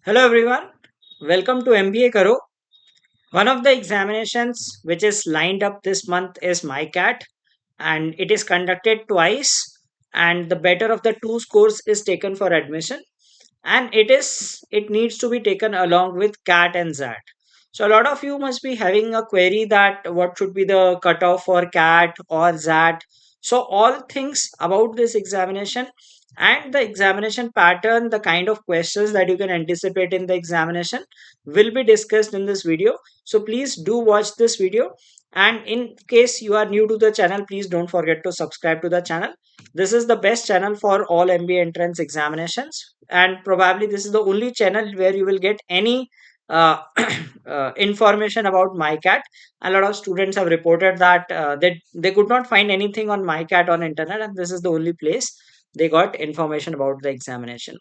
Hello everyone, welcome to MBA Karo. One of the examinations which is lined up this month is MICAT, and it is conducted twice, and the better of the two scores is taken for admission, and it needs to be taken along with CAT and ZAT. So a lot of you must be having a query that what should be the cutoff for CAT or ZAT. So all things about this examination and the examination pattern, the kind of questions that you can anticipate in the examination will be discussed in this video. So please do watch this video. And in case you are new to the channel, please don't forget to subscribe to the channel. This is the best channel for all MBA entrance examinations, and probably this is the only channel where you will get any uh, information about MyCat. A lot of students have reported that they could not find anything on MyCat on internet, and this is the only place they got information about the examination.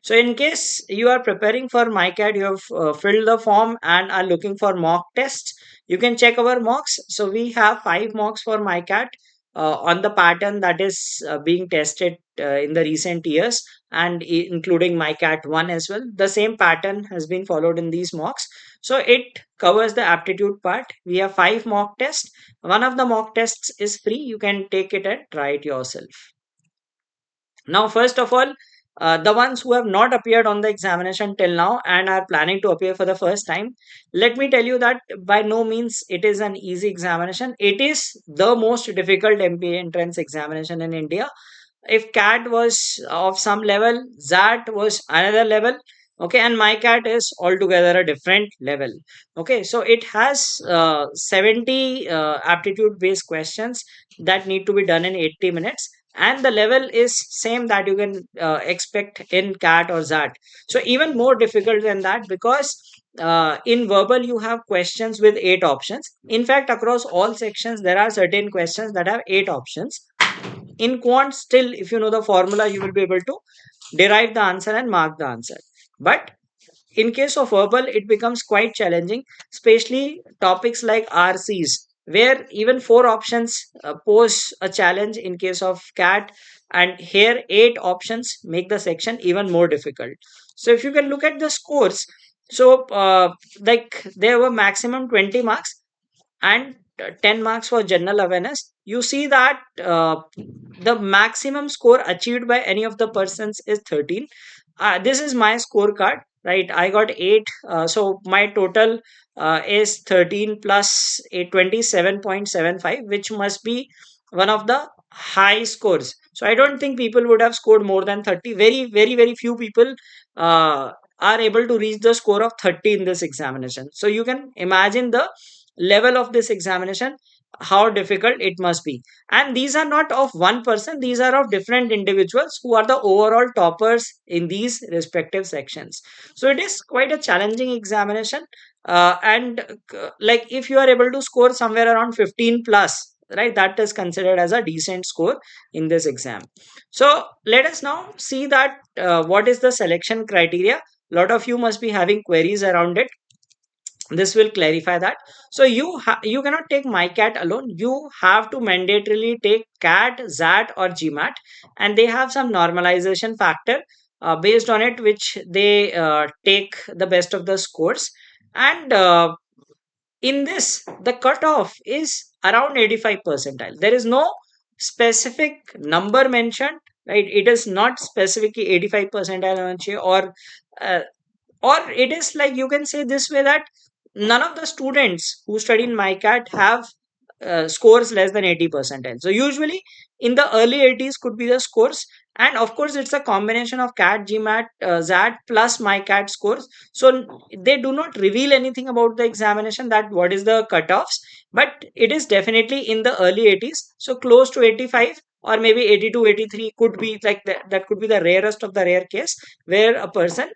So in case you are preparing for MyCat, you have filled the form and are looking for mock tests, you can check our mocks. So we have 5 mocks for MyCat on the pattern that is being tested in the recent years, and including MyCat 1 as well. The same pattern has been followed in these mocks. So it covers the aptitude part. We have 5 mock tests. One of the mock tests is free. You can take it and try it yourself. Now, first of all, the ones who have not appeared on the examination till now and are planning to appear for the first time, let me tell you that by no means it is an easy examination. It is the most difficult MBA entrance examination in India. If CAT was of some level, ZAT was another level. Okay, and MyCat is altogether a different level. Okay, so it has 70 aptitude based questions that need to be done in 80 minutes, and the level is same that you can expect in CAT or ZAT. So even more difficult than that, because in verbal you have questions with 8 options. In fact, across all sections there are certain questions that have 8 options. In quant, still, if you know the formula, you will be able to derive the answer and mark the answer. But in case of verbal, it becomes quite challenging, especially topics like RCs, where even 4 options pose a challenge in case of CAT, and here 8 options make the section even more difficult. So if you can look at the scores, so like there were maximum 20 marks and 10 marks for general awareness. You see that the maximum score achieved by any of the persons is 13. This is my scorecard, right? I got 8, so my total is 13 plus a 27.75, which must be one of the high scores. So I don't think people would have scored more than 30. Very, very, very few people are able to reach the score of 30 in this examination. So you can imagine the level of this examination, how difficult it must be. And these are not of one person, these are of different individuals who are the overall toppers in these respective sections. So it is quite a challenging examination. Like if you are able to score somewhere around 15 plus, right, that is considered as a decent score in this exam. So let us now see that what is the selection criteria. A lot of you must be having queries around it. This will clarify that. So you cannot take MyCat alone. You have to mandatorily take CAT, ZAT, or GMAT, and they have some normalization factor based on it, which they take the best of the scores. And in this, the cutoff is around 85 percentile. There is no specific number mentioned, right? It is not specifically 85 percentile, uh, or it is like, you can say this way, that none of the students who study in MyCat have scores less than 80 percentile. So usually in the early 80s could be the scores, and of course it's a combination of CAT, GMAT, ZAT plus MyCat scores. So they do not reveal anything about the examination that what is the cutoffs, but it is definitely in the early 80s. So close to 85 or maybe 82, 83 could be like that. That could be the rarest of the rare case where a person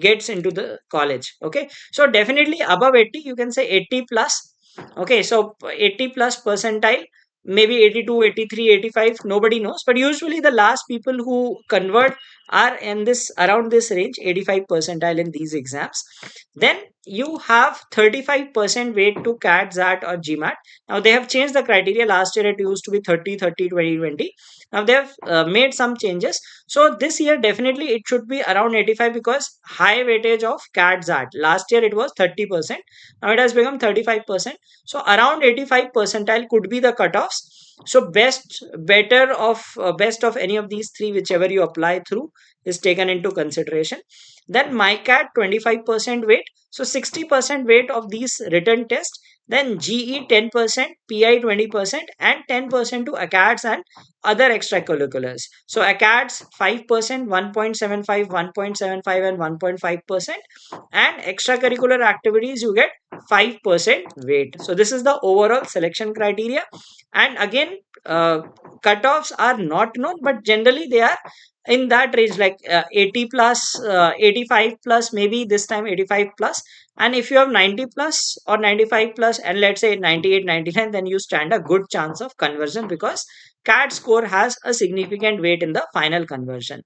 gets into the college. Okay, so definitely above 80, you can say 80 plus. Okay, so 80 plus percentile, maybe 82, 83, 85, nobody knows, but usually the last people who convert are in this around this range, 85 percentile in these exams. Then you have 35% weight to CAT, ZAT or GMAT. Now they have changed the criteria. Last year it used to be 30, 30, 20, 20. Now they have made some changes. So this year definitely it should be around 85 because high weightage of CAT, ZAT. Last year it was 30%. Now it has become 35%. So around 85 percentile could be the cutoffs. So best of any of these three, whichever you apply through, is taken into consideration. Then MICAT 25% weight, so 60% weight of these written tests. Then GE 10%, PI 20%, and 10% to ACADS and other extracurriculars. So ACADS 5%, 1.75, 1.75, and 1.5%, and extracurricular activities you get 5% weight. So this is the overall selection criteria. And again, cutoffs are not known, but generally they are in that range, like 80 plus, 85 plus, maybe this time 85 plus. And if you have 90 plus or 95 plus, and let's say 98, 99, then you stand a good chance of conversion, because CAT score has a significant weight in the final conversion.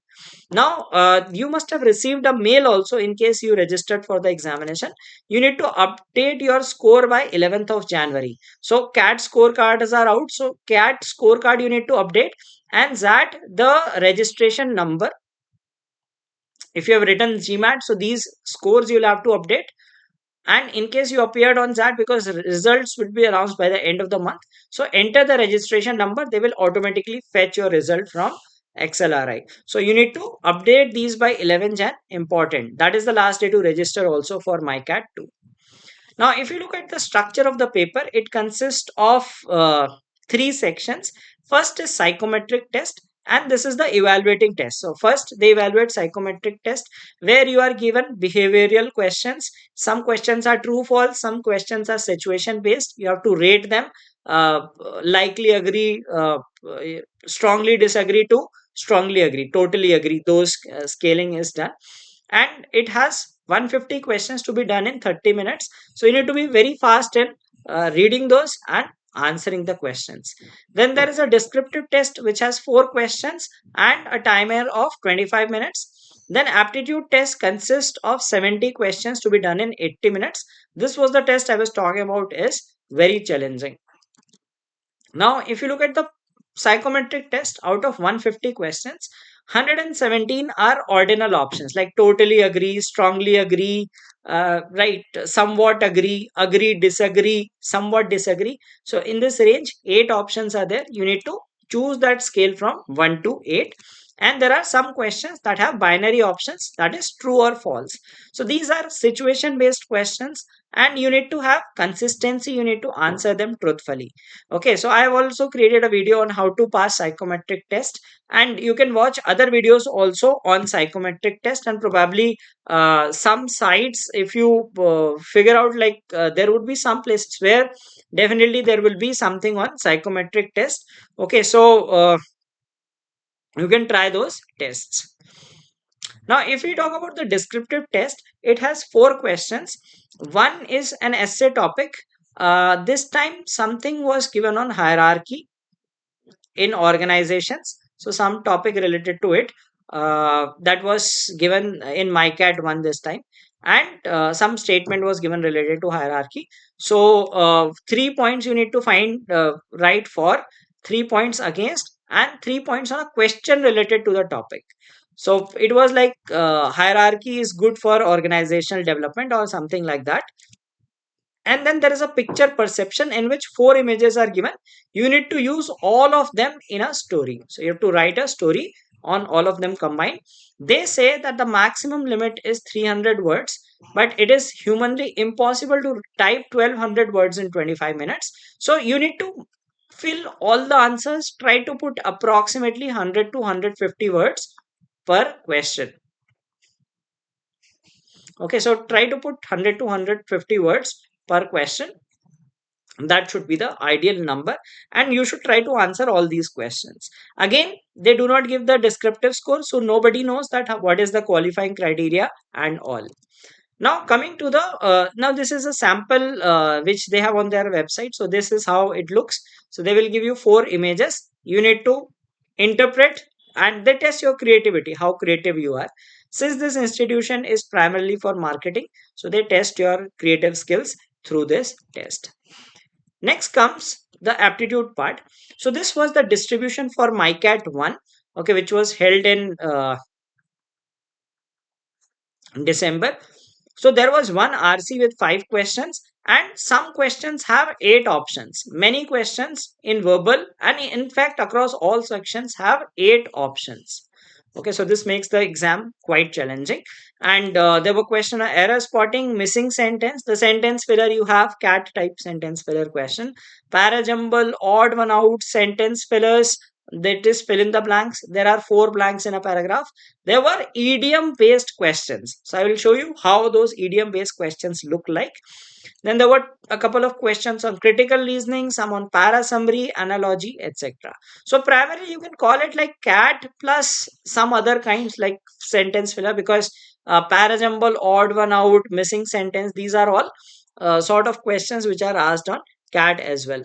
Now, you must have received a mail also in case you registered for the examination. You need to update your score by 11th of January. So, CAT scorecards are out. So, CAT scorecard you need to update, and that the registration number. If you have written GMAT, so these scores you'll have to update. And in case you appeared on that, because results will be announced by the end of the month, so enter the registration number. They will automatically fetch your result from XLRI. So you need to update these by 11 Jan. Important, that is the last day to register also for MyCat 2. Now, if you look at the structure of the paper, it consists of three sections. First is psychometric test, and this is the evaluating test. So first they evaluate psychometric test, where you are given behavioral questions. Some questions are true false, some questions are situation based. You have to rate them, uh, likely agree, strongly disagree to strongly agree, totally agree. Those scaling is done, and it has 150 questions to be done in 30 minutes. So you need to be very fast in reading those and answering the questions. Then there is a descriptive test which has 4 questions and a timer of 25 minutes. Then aptitude test consists of 70 questions to be done in 80 minutes. This was the test I was talking about, is very challenging. Now, if you look at the psychometric test, out of 150 questions, 117 are ordinal options, like totally agree, strongly agree, right, somewhat agree, agree, disagree, somewhat disagree. So in this range, 8 options are there. You need to choose that scale from 1 to 8. And there are some questions that have binary options, that is true or false. So these are situation based questions, and you need to have consistency. You need to answer them truthfully. Okay, so I have also created a video on how to pass psychometric test, and you can watch other videos also on psychometric test. And probably some sites, if you figure out, like there would be some places where definitely there will be something on psychometric test. Okay, so you can try those tests. Now, if we talk about the descriptive test, it has 4 questions. One is an essay topic. This time something was given on hierarchy in organizations. So some topic related to it, that was given in MyCat 1 this time. And some statement was given related to hierarchy. So 3 points you need to find right for, 3 points against, and 3 points on a question related to the topic. So it was like hierarchy is good for organizational development or something like that. And then there is a picture perception in which 4 images are given. You need to use all of them in a story. So you have to write a story on all of them combined. They say that the maximum limit is 300 words, but it is humanly impossible to type 1200 words in 25 minutes. So you need to fill all the answers. Try to put approximately 100 to 150 words per question. Okay, so try to put 100 to 150 words per question. That should be the ideal number, and you should try to answer all these questions. Again, they do not give the descriptive score, so nobody knows that what is the qualifying criteria and all. Now coming to the now this is a sample which they have on their website. So this is how it looks. So they will give you 4 images. You need to interpret and they test your creativity, how creative you are. Since this institution is primarily for marketing, so they test your creative skills through this test. Next comes the aptitude part. So this was the distribution for MICAT 1, okay, which was held in December. So there was one RC with 5 questions, and some questions have 8 options. Many questions in verbal, and in fact, across all sections, have 8 options. Okay, so this makes the exam quite challenging. And there were question error spotting, missing sentence, the sentence filler. You have CAT type sentence filler question, parajumble, odd one out, sentence fillers. That is fill in the blanks. There are 4 blanks in a paragraph. There were idiom based questions. So I will show you how those idiom based questions look like. Then there were a couple of questions on critical reasoning, some on para summary, analogy, etc. So primarily you can call it like CAT plus some other kinds like sentence filler, because parajumble, odd one out, missing sentence, these are all sort of questions which are asked on CAT as well.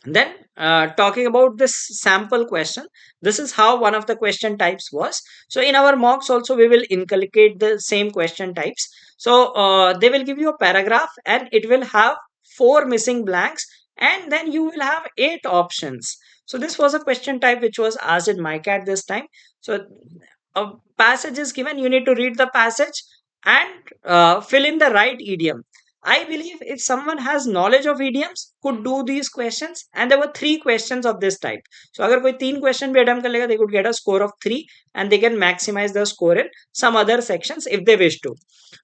Then talking about this sample question, this is how one of the question types was. So in our mocks also we will inculcate the same question types. So they will give you a paragraph and it will have 4 missing blanks, and then you will have 8 options. So this was a question type which was asked in MICAT this time. So a passage is given, you need to read the passage and fill in the right idiom. I believe if someone has knowledge of idioms could do these questions, and there were 3 questions of this type. So अगर कोई 3 question भी attempt कर लेगा, they could get a score of 3, and they can maximize the score in some other sections if they wish to.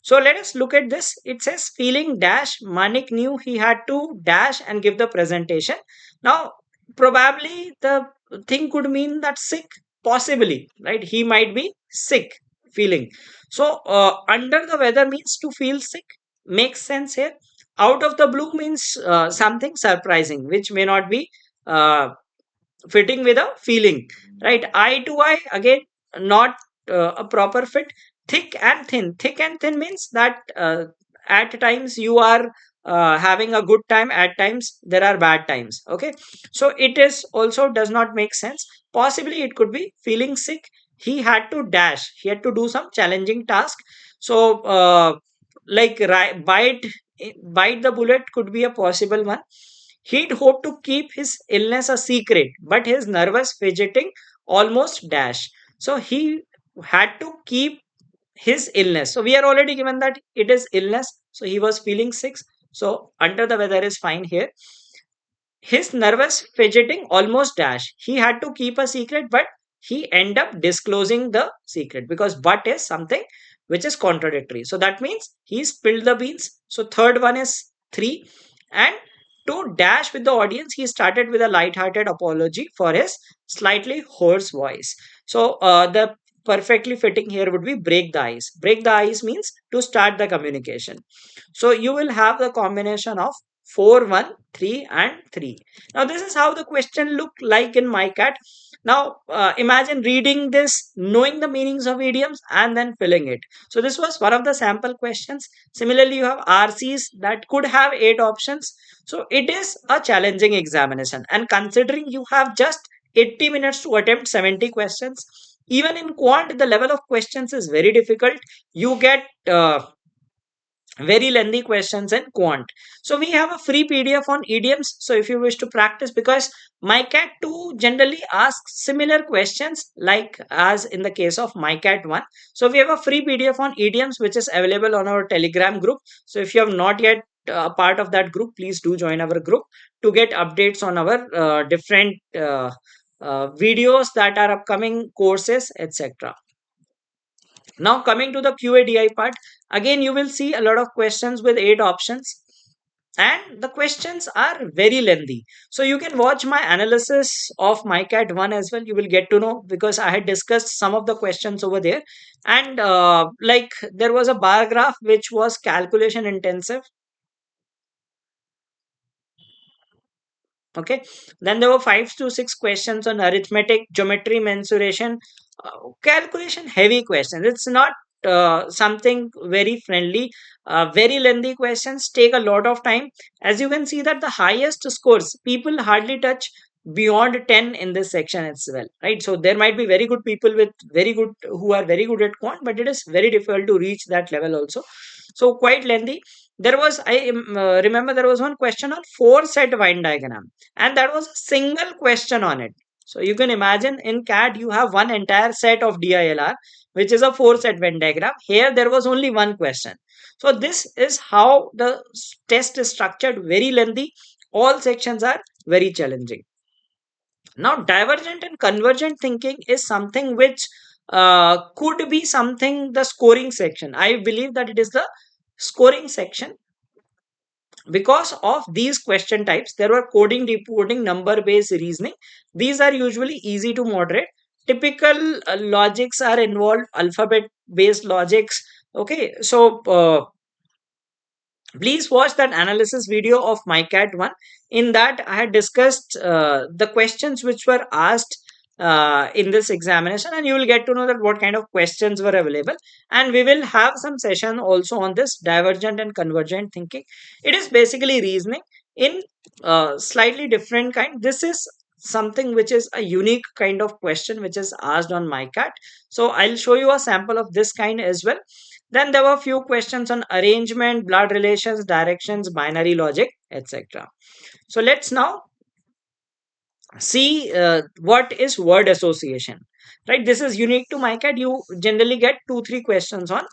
So let us look at this. It says feeling dash, Manik knew he had to dash and give the presentation. Now probably the thing could mean that sick, possibly, right? He might be sick, feeling. So under the weather means to feel sick, makes sense here. Out of the blue means something surprising which may not be uh, fitting with a feeling, right? Eye to eye, again, not a proper fit. Thick and thin, thick and thin means that at times you are having a good time, at times there are bad times. Okay, so it is also does not make sense. Possibly it could be feeling sick, he had to dash, he had to do some challenging task. So like bite the bullet could be a possible one. He'd hoped to keep his illness a secret, but his nervous fidgeting almost dash. So he had to keep his illness. So we are already given that it is illness. So he was feeling sick. So under the weather is fine here. His nervous fidgeting almost dash. He had to keep a secret, but he end up disclosing the secret, because but is something which is contradictory. So that means he spilled the beans. So third one is 3. And to dash with the audience, he started with a light-hearted apology for his slightly hoarse voice. So the perfectly fitting here would be break the ice. Break the ice means to start the communication. So you will have the combination of 4, 1, 3 and 3. Now this is how the question look like in MICAT. Now imagine reading this, knowing the meanings of idioms and then filling it. So this was one of the sample questions. Similarly, you have RCs that could have 8 options. So it is a challenging examination, and considering you have just 80 minutes to attempt 70 questions, even in quant the level of questions is very difficult. You get very lengthy questions in quant. So we have a free PDF on idioms. So if you wish to practice, because MICAT 2 generally asks similar questions like as in the case of MICAT 1. So we have a free PDF on idioms which is available on our Telegram group. So if you have not yet a part of that group, please do join our group to get updates on our different videos that are upcoming, courses, etc. Now coming to the QADI part, again you will see a lot of questions with 8 options, and the questions are very lengthy. So you can watch my analysis of MICAT 1 as well. You will get to know, because I had discussed some of the questions over there. And like there was a bar graph which was calculation intensive. Okay, then there were 5 to 6 questions on arithmetic, geometry, mensuration, calculation heavy questions. It's not something very friendly. Very lengthy questions take a lot of time. As you can see that the highest scores people hardly touch beyond 10 in this section as well, right? So there might be very good people with very good who are very good at quant, but it is very difficult to reach that level also. So quite lengthy. There was remember there was one question on four set Venn diagram, and that was a single question on it. So you can imagine in CAT you have one entire set of DILR, which is a four set Venn diagram. Here there was only one question. So this is how the test is structured, very lengthy. All sections are very challenging. Now, divergent and convergent thinking is something which could be something the scoring section. I believe that it is the scoring section because of these question types. There were coding, decoding, number based reasoning. These are usually easy to moderate. Typical logics are involved, alphabet based logics. Okay, so please watch that analysis video of MICAT 1. In that, I had discussed the questions which were asked in this examination, and you will get to know that what kind of questions were available. And we will have some session also on this divergent and convergent thinking. It is basically reasoning in slightly different kind. This is something which is a unique kind of question which is asked on MICAT. So I'll show you a sample of this kind as well. Then there were a few questions on arrangement, blood relations, directions, binary logic, etc. So let's now see what is word association. Right, this is unique to MICAT. You generally get 2-3 questions on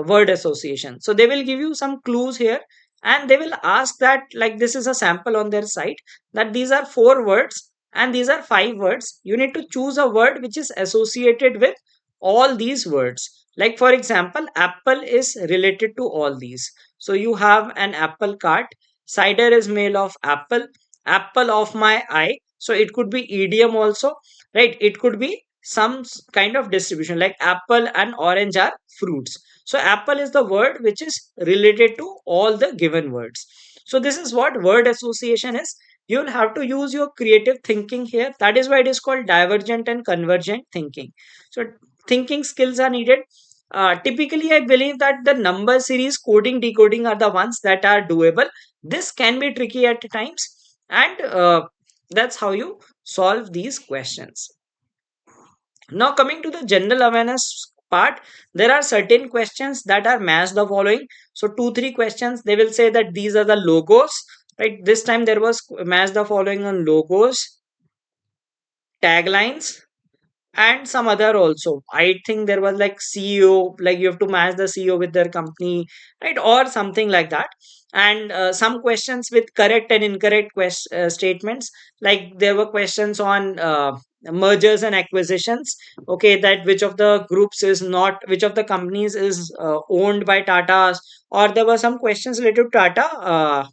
word association. So they will give you some clues here, and they will ask that, like, this is a sample on their site, that these are 4 words and these are 5 words. You need to choose a word which is associated with all these words. Like for example, apple is related to all these. So you have an apple cart, cider is made of apple, apple of my eye. So it could be idiom also, right? It could be some kind of distribution, like apple and orange are fruits. So apple is the word which is related to all the given words. So this is what word association is. You'll have to use your creative thinking here. That is why it is called divergent and convergent thinking. So thinking skills are needed. Typically, I believe that the number series coding, decoding are the ones that are doable. This can be tricky at times, and that's how you solve these questions. Now, coming to the general awareness part, there are certain questions that are match the following. So, 2-3 questions, they will say that these are the logos, right? This time there was match the following on logos, taglines, and some other also. I think there was like CEO, like you have to match the CEO with their company, right? Or something like that. And some questions with correct and incorrect statements. Like there were questions on mergers and acquisitions. Okay, that which of the groups is not, which of the companies is owned by Tata, or there were some questions related to Tata.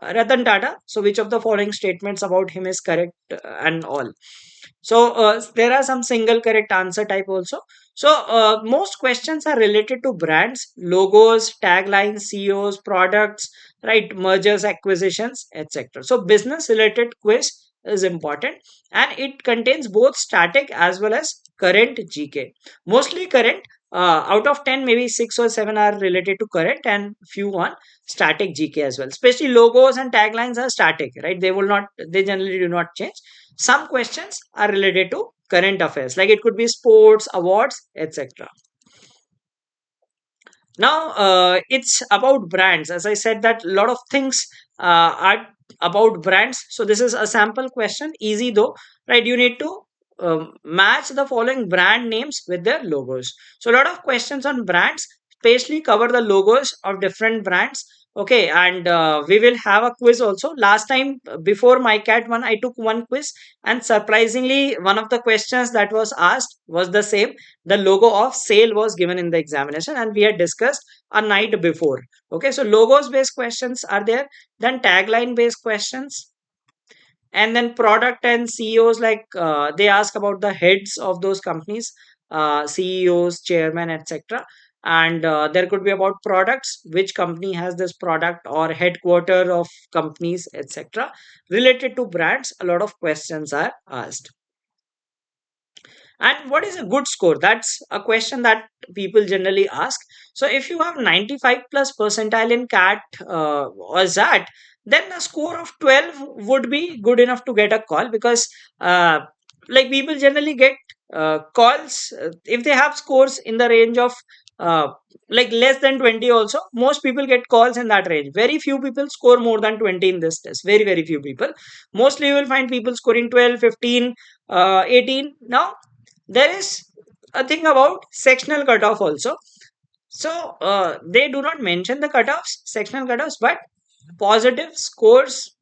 Ratan Tata. So, which of the following statements about him is correct, and all. So there are some single correct answer type also. So most questions are related to brands, logos, taglines, CEOs, products, right? Mergers, acquisitions, etc. So business related quiz is important, and it contains both static as well as current GK. Mostly current. Out of 10, maybe 6 or 7 are related to current, and few on static GK as well. Especially logos and taglines are static, right? They will not, they generally do not change. Some questions are related to current affairs, like it could be sports, awards, etc. Now it's about brands. As I said, that a lot of things are about brands. So this is a sample question, easy though, right? You need to match the following brand names with their logos. So a lot of questions on brands, especially cover the logos of different brands. Okay, and we will have a quiz also. Last time, before my cat one, I took one quiz, and surprisingly, one of the questions that was asked was the same. The logo of sale was given in the examination, and we had discussed a night before. Okay, so logos based questions are there, then tagline based questions, and then product and CEOs, like they ask about the heads of those companies, CEOs, chairman, etc. And there could be about products, which company has this product, or headquarter of companies, etc. Related to brands, a lot of questions are asked. And what is a good score? That's a question that people generally ask. So if you have 95 plus percentile in CAT or ZAT, then a score of 12 would be good enough to get a call, because uh, like people generally get calls if they have scores in the range of uh, like less than 20. Also, most people get calls in that range. Very few people score more than 20 in this test. Very, very few people. Mostly you will find people scoring 12, 15, 18. Now there is a thing about sectional cutoff also. So they do not mention the cutoffs, sectional cutoffs, but positive scores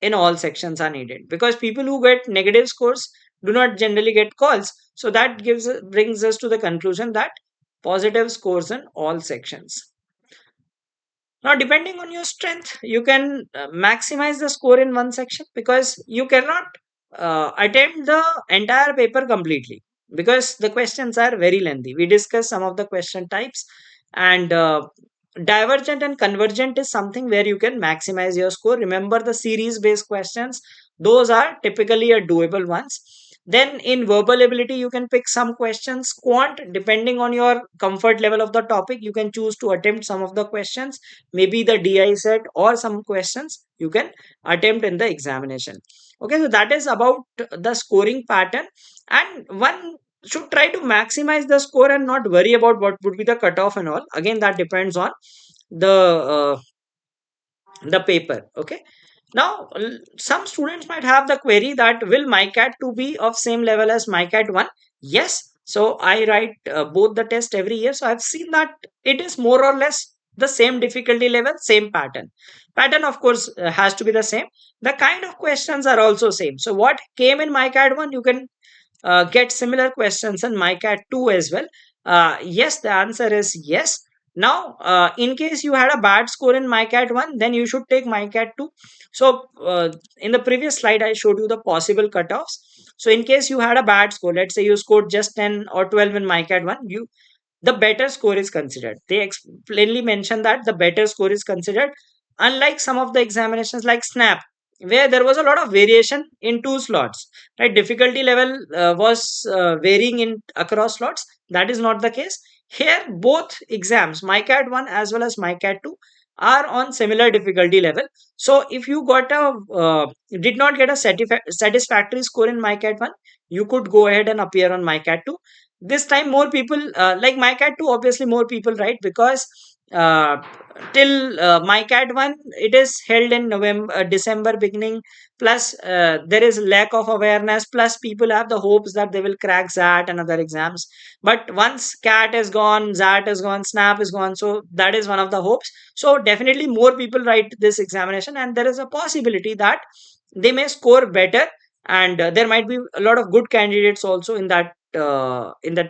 in all sections are needed, because people who get negative scores do not generally get calls. So that brings us to the conclusion that positive scores in all sections. Now, depending on your strength, you can maximize the score in one section, because you cannot attempt the entire paper completely, because the questions are very lengthy. We discussed some of the question types, and divergent and convergent is something where you can maximize your score. Remember the series based questions, those are typically a doable ones. Then in verbal ability, you can pick some questions. Quant, depending on your comfort level of the topic, you can choose to attempt some of the questions, maybe the DI set or some questions you can attempt in the examination. Okay, so that is about the scoring pattern, and one should try to maximize the score and not worry about what would be the cutoff and all. Again, that depends on the paper. Okay, now some students might have the query that will MICAT 2 be of same level as MICAT 1? Yes, so I write both the test every year, so I've seen that it is more or less the same difficulty level, same pattern of course has to be the same. The kind of questions are also same. So what came in MICAT 1, you can get similar questions in MICAT 2 as well? Yes, the answer is yes. Now, in case you had a bad score in MICAT 1, then you should take MICAT 2. So, in the previous slide, I showed you the possible cutoffs. So, in case you had a bad score, let's say you scored just 10 or 12 in MICAT 1, the better score is considered. They plainly mention that the better score is considered, unlike some of the examinations like SNAP, where there was a lot of variation in two slots. Right, difficulty level was varying in across slots. That is not the case here. Both exams, MICAT 1 as well as MICAT 2, are on similar difficulty level. So if you got a did not get a satisfactory score in MICAT 1, you could go ahead and appear on MICAT 2. This time more people like MICAT 2, obviously more people write, because uh, till MICAT 1 it is held in November, December beginning. Plus there is lack of awareness, plus people have the hopes that they will crack ZAT and other exams. But once CAT is gone, ZAT is gone, SNAP is gone, so that is one of the hopes. So definitely more people write this examination, and there is a possibility that they may score better, and there might be a lot of good candidates also in that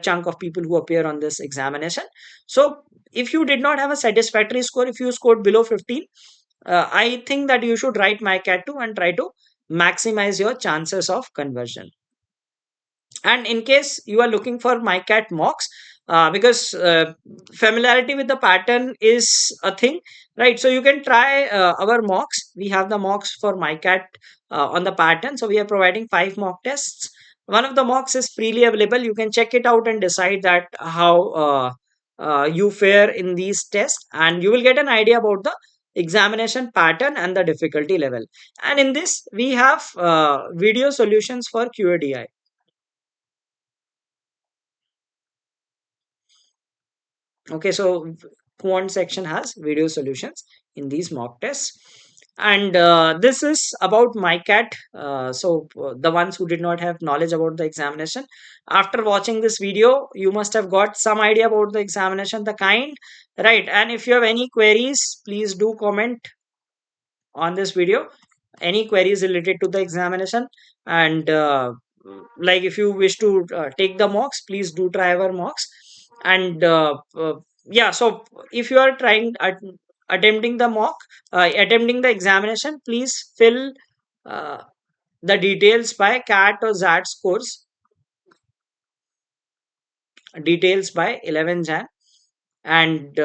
chunk of people who appear on this examination. So if you did not have a satisfactory score, if you scored below 15, I think that you should write MyCat 2 and try to maximize your chances of conversion. And in case you are looking for MICAT mocks, because familiarity with the pattern is a thing, right? So you can try our mocks. We have the mocks for MICAT on the pattern. So we are providing 5 mock tests. One of the mocks is freely available. You can check it out and decide that how you fare in these tests, and you will get an idea about the examination pattern and the difficulty level. And in this, we have video solutions for QADI. Okay, so Quant section has video solutions in these mock tests. And this is about MyCat. The ones who did not have knowledge about the examination, after watching this video, you must have got some idea about the examination, the kind, right? And if you have any queries, please do comment on this video. Any queries related to the examination, and like if you wish to take the mocks, please do try our mocks. And yeah, so if you are attempting the mock, attempting the examination, please fill uh, the details by CAT or ZAT scores, details by 11 Jan. And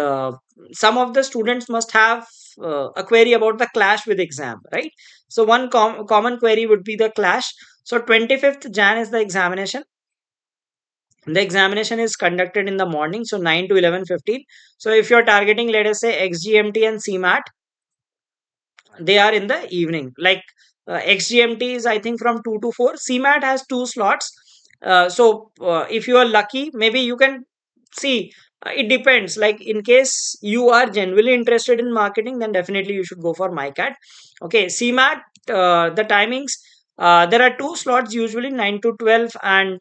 some of the students must have a query about the clash with exam, right? So one common query would be the clash. So 25th Jan is the examination. The examination is conducted in the morning, so 9 to 11:15. So if you're targeting, let us say, XGMT and CMAT, they are in the evening. Like XGMT is, I think, from 2 to 4. CMAT has two slots. If you are lucky, maybe you can see. It depends. Like, in case you are genuinely interested in marketing, then definitely you should go for MyCat. Okay, CMAT, the timings. There are two slots usually, 9 to 12 and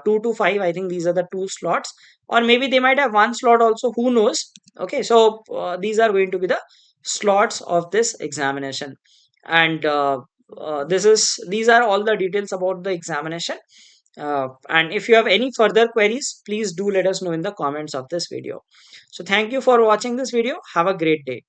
2 to 5. I think these are the two slots, or maybe they might have one slot also. Who knows? Okay, so these are going to be the slots of this examination. And these are all the details about the examination. And if you have any further queries, please do let us know in the comments of this video. So thank you for watching this video. Have a great day.